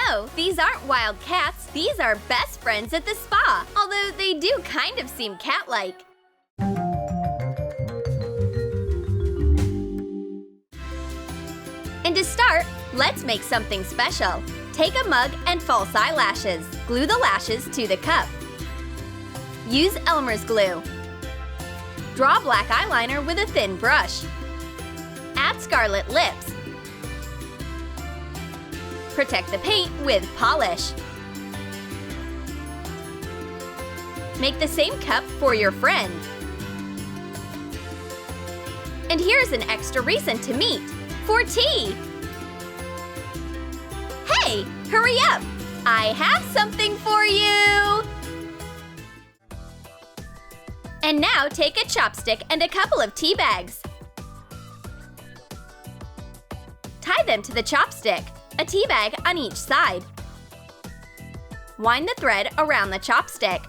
No, these aren't wild cats. These are best friends at the spa, although they do kind of seem cat-like. And to start, let's make something special. Take a mug and false eyelashes. Glue the lashes to the cup. Use Elmer's glue. Draw black eyeliner with a thin brush. Add scarlet lips. Protect the paint with polish. Make the same cup for your friend. And here's an extra reason to meet. For tea! Hey, hurry up! I have something for you! And now take a chopstick and a couple of tea bags. Tie them to the chopstick, a tea bag on each side. Wind the thread around the chopstick.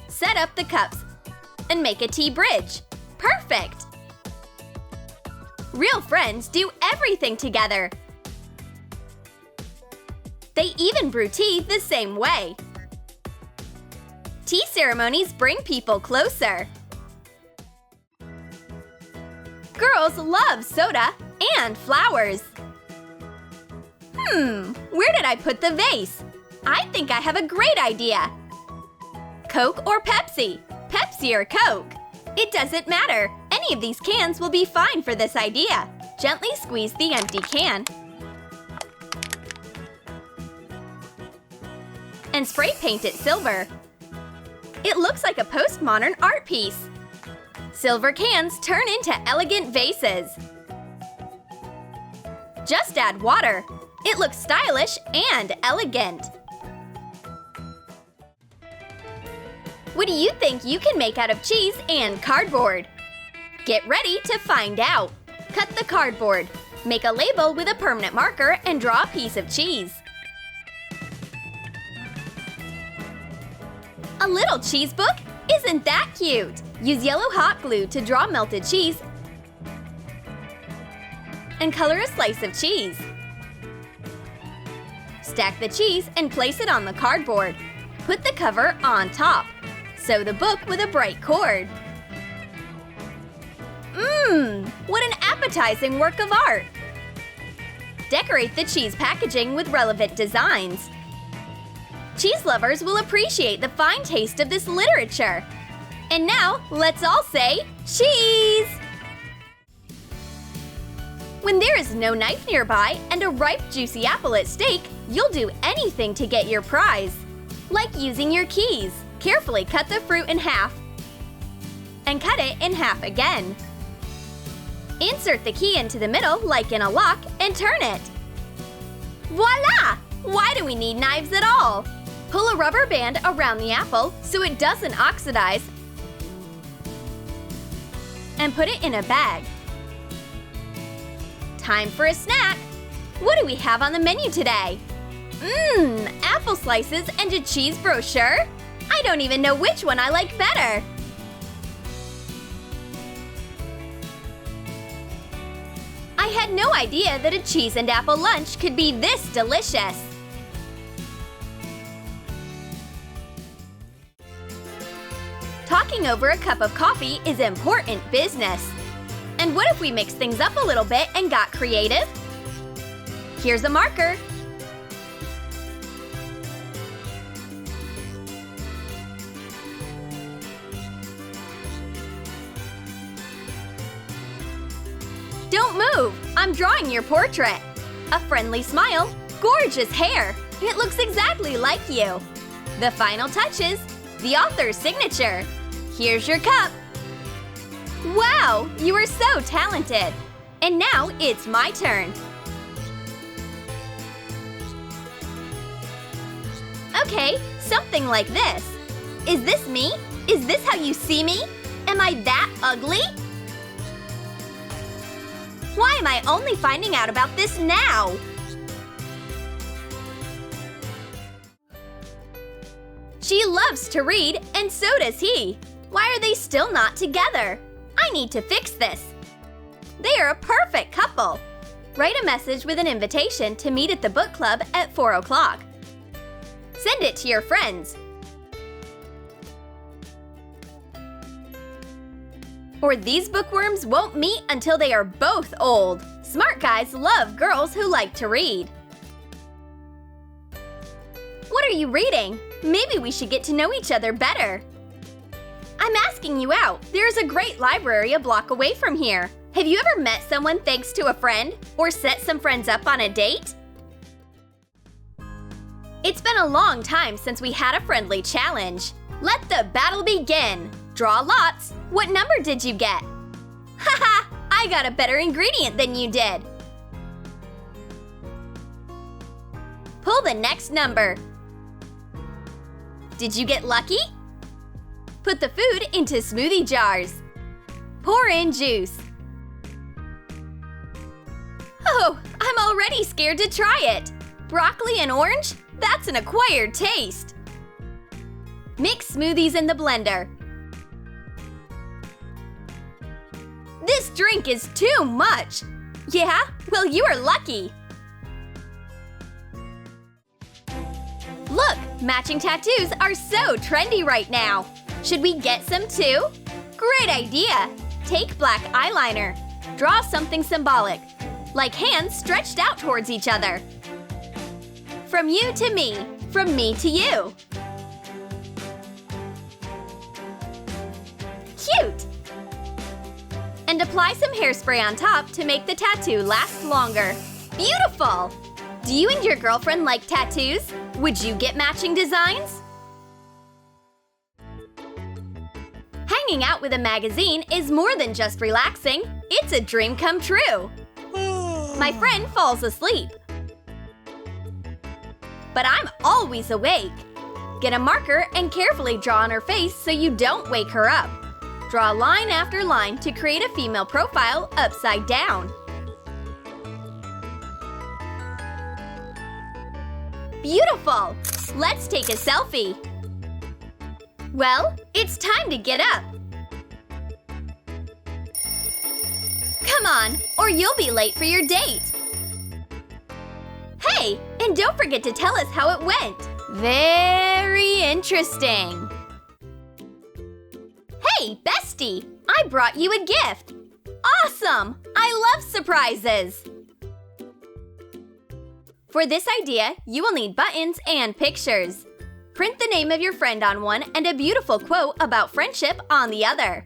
Set up the cups and make a tea bridge. Perfect! Real friends do everything together. They even brew tea the same way. Tea ceremonies bring people closer. Girls love soda and flowers. Where did I put the vase? I think I have a great idea. Coke or Pepsi? Pepsi or Coke? It doesn't matter. Any of these cans will be fine for this idea. Gently squeeze the empty can. And spray paint it silver. It looks like a postmodern art piece. Silver cans turn into elegant vases. Just add water. It looks stylish and elegant. What do you think you can make out of cheese and cardboard? Get ready to find out. Cut the cardboard. Make a label with a permanent marker and draw a piece of cheese. A little cheese book? Isn't that cute? Use yellow hot glue to draw melted cheese and color a slice of cheese. Stack the cheese and place it on the cardboard. Put the cover on top. Sew the book with a bright cord. What an appetizing work of art! Decorate the cheese packaging with relevant designs. Cheese lovers will appreciate the fine taste of this literature. And now, let's all say cheese! When there is no knife nearby and a ripe, juicy apple at stake, you'll do anything to get your prize. Like using your keys. Carefully cut the fruit in half and cut it in half again. Insert the key into the middle like in a lock and turn it. Voila! Why do we need knives at all? Pull a rubber band around the apple so it doesn't oxidize and put it in a bag. Time for a snack! What do we have on the menu today? Apple slices and a cheese brochure? I don't even know which one I like better. I had no idea that a cheese and apple lunch could be this delicious. Talking over a cup of coffee is important business. And what if we mix things up a little bit and got creative? Here's a marker. Don't move! I'm drawing your portrait. A friendly smile, gorgeous hair. It looks exactly like you. The final touches, the author's signature. Here's your cup. Wow, you are so talented. And now it's my turn. Okay, something like this. Is this me? Is this how you see me? Am I that ugly? Why am I only finding out about this now? She loves to read, and so does he. Why are they still not together? I need to fix this. They are a perfect couple. Write a message with an invitation to meet at the book club at 4 o'clock. Send it to your friends. Or these bookworms won't meet until they are both old. Smart guys love girls who like to read. What are you reading? Maybe we should get to know each other better. I'm asking you out. There's a great library a block away from here. Have you ever met someone thanks to a friend? Or set some friends up on a date? It's been a long time since we had a friendly challenge. Let the battle begin. Draw lots. What number did you get? Haha! I got a better ingredient than you did. Pull the next number. Did you get lucky? Put the food into smoothie jars. Pour in juice. Oh, I'm already scared to try it. Broccoli and orange? That's an acquired taste. Mix smoothies in the blender. This drink is too much. Yeah? Well, you are lucky. Look, matching tattoos are so trendy right now. Should we get some too? Great idea. Take black eyeliner. Draw something symbolic, like hands stretched out towards each other. From you to me, from me to you. Cute! And apply some hairspray on top to make the tattoo last longer. Beautiful! Do you and your girlfriend like tattoos? Would you get matching designs? Hanging out with a magazine is more than just relaxing. It's a dream come true. My friend falls asleep. But I'm always awake. Get a marker and carefully draw on her face so you don't wake her up. Draw line after line to create a female profile upside down. Beautiful! Let's take a selfie. Well, it's time to get up. Come on, or you'll be late for your date. Hey, and don't forget to tell us how it went. Very interesting. Hey, bestie, I brought you a gift. Awesome! I love surprises. For this idea, you will need buttons and pictures. Print the name of your friend on one and a beautiful quote about friendship on the other.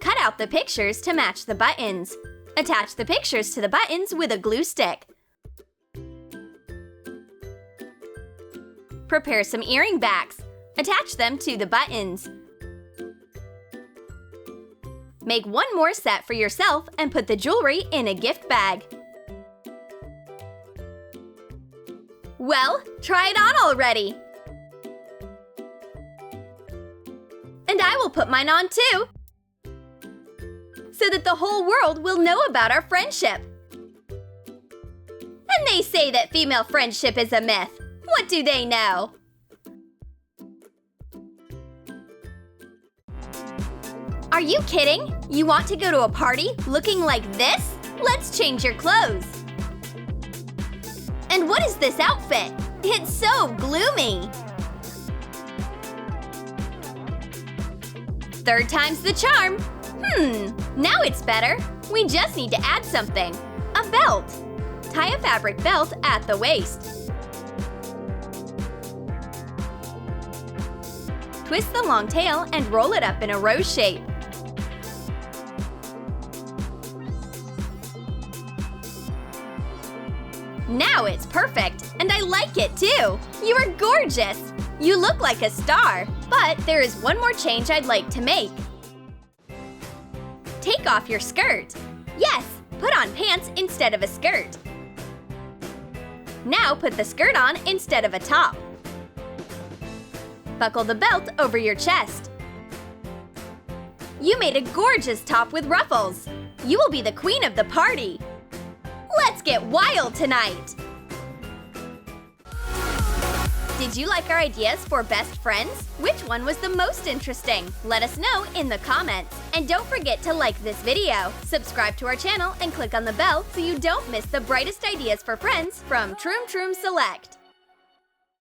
Cut out the pictures to match the buttons. Attach the pictures to the buttons with a glue stick. Prepare some earring backs. Attach them to the buttons. Make one more set for yourself and put the jewelry in a gift bag. Well, try it on already. And I will put mine on too, so that the whole world will know about our friendship. And they say that female friendship is a myth. What do they know? Are you kidding? You want to go to a party looking like this? Let's change your clothes. And what is this outfit? It's so gloomy. Third time's the charm. Now it's better. We just need to add something. A belt. Tie a fabric belt at the waist. Twist the long tail and roll it up in a rose shape. Now it's perfect, and I like it too! You are gorgeous! You look like a star, but there is one more change I'd like to make. Take off your skirt. Yes, put on pants instead of a skirt. Now put the skirt on instead of a top. Buckle the belt over your chest. You made a gorgeous top with ruffles. You will be the queen of the party. Let's get wild tonight! Did you like our ideas for best friends? Which one was the most interesting? Let us know in the comments. And don't forget to like this video, subscribe to our channel, and click on the bell so you don't miss the brightest ideas for friends from Troom Select.